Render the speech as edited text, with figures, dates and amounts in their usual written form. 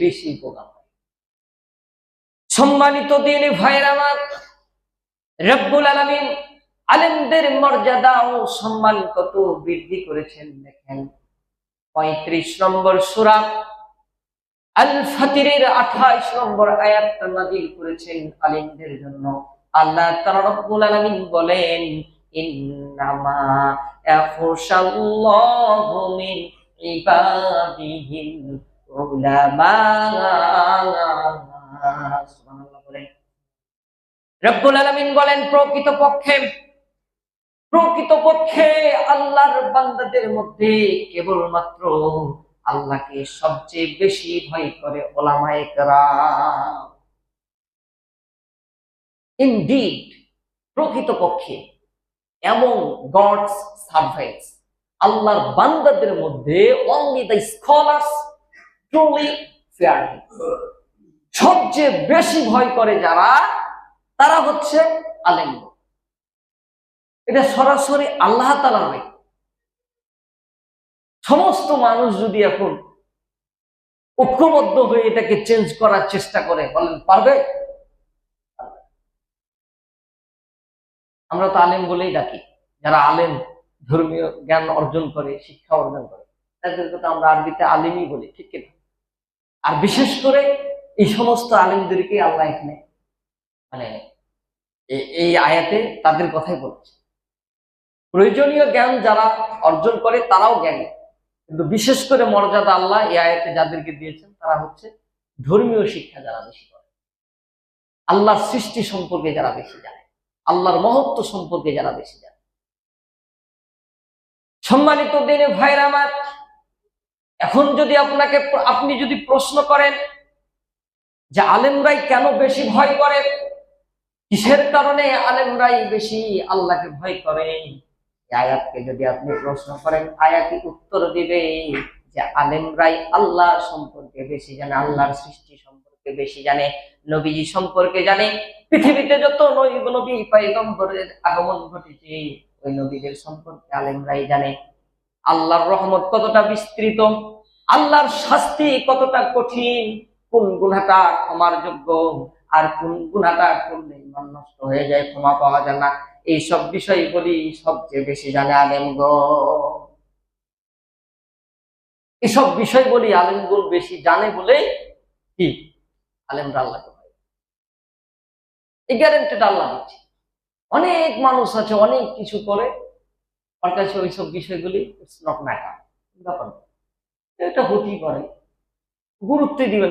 বেশি উপকার হয়। সম্মানিত দিনী ভাইয়েরা আমার, রব্বুল আলামিন আলেমদের মর্যাদা ও সম্মান কত বৃদ্ধি করেছেন দেখেন। 35 নম্বর সূরা আল ফাতিরের 28 নম্বর আয়াতটা নাযিল করেছেন আলেমদের জন্য। আল্লাহ তাআলা রব্বুল আলামিন বলেন, ইন্নামা ইয়াখশাল্লাহু মিন ইবাদিহিল উলামা। সুবহানাল্লাহ বলেন। রব্বুল আলামিন বলেন, প্রকৃতপক্ষে আল্লাহর বান্দাদের মধ্যে কেবলমাত্র আল্লাহকে সবচেয়ে বেশি ভয় করে উলামায়ে কেরাম। ইনডিড, প্রকৃতপক্ষে, এবং গডস সার্ভেন্টস, আল্লাহর বান্দাদের মধ্যে only the scholars truly fear him, সবচেয়ে বেশি ভয় করে যারা, তারা হচ্ছে আলেম। এটা সরাসরি আল্লাহ তাআলা নয়। সমস্ত মানুষ যদি এখন ঐক্যবদ্ধ হয়ে এটাকে চেঞ্জ করার চেষ্টা করে, বলেন পারবে? আমরা তো আলেম বলেই ডাকি, যারা আলেম, ধর্মীয় জ্ঞান অর্জন করে, শিক্ষা অর্জন করে, তাদেরকে তো আমরা আরবিতে আলেমই বলি, ঠিক কিনা? আর বিশেষ করে এই সমস্ত আলেমদেরকে আল্লাহ এখানে মানে এই আয়াতে তাদের কথাই বলছে। প্রয়োজনীয় জ্ঞান যারা অর্জন করে তারাও জ্ঞানী, কিন্তু বিশেষ করে মর্যাদা আল্লাহ এই আয়াতে যাদেরকে দিয়েছেন তারা হচ্ছে ধর্মীয় শিক্ষা যারা বেশি করে, আল্লাহর সৃষ্টি সম্পর্কে যারা বেশি জানে, আল্লাহর মহত্ব সম্পর্কে যারা বেশি জানে। সম্মানিত দিনে ভাইরা আমার, এখন যদি আপনি যদি প্রশ্ন করেন যে আলেমরাই কেন বেশি ভয় করে, কিসের কারণে আলেমরাই বেশি আল্লাহকে ভয় করে, আয়াতকে যদি আপনি প্রশ্ন করেন, আয়াতই উত্তর দিবে যে আলেমরাই আল্লাহ সম্পর্কে বেশি জানে, আল্লাহর সৃষ্টি সম্পর্কে বেশি জানে, নবীজি সম্পর্কে জানে। পৃথিবীতে যত নবী পয়গম্বরের আগমন ঘটেছে, ওই নবীদের সম্পর্কে আলেমরাই জানে। আল্লাহর রহমত কতটা বিস্তৃত, আল্লাহর শাস্তি কতটা কঠিন, কোন গুনাহটা ক্ষমার যোগ্য আর কোন গুনাহটা করলে ইমান নষ্ট হয়ে যায়, ক্ষমা পাওয়া যায় না, এইসব বিষয় বলি সবচেয়ে বেশি জানে আলেমগণ। এসব বিষয় বলি আলেমগণ বেশি জানে বলে কি আলেমরা আল্লাহকে ভয়, এই গ্যারান্টিটা আল্লাহ দিচ্ছে। অনেক মানুষ আছে অনেক কিছু করে, ওর কাছে ওইসব বিষয়গুলি ইটস নট ম্যাটার, ব্যাপার এটা হতেই পারে, গুরুত্ব দিবেন।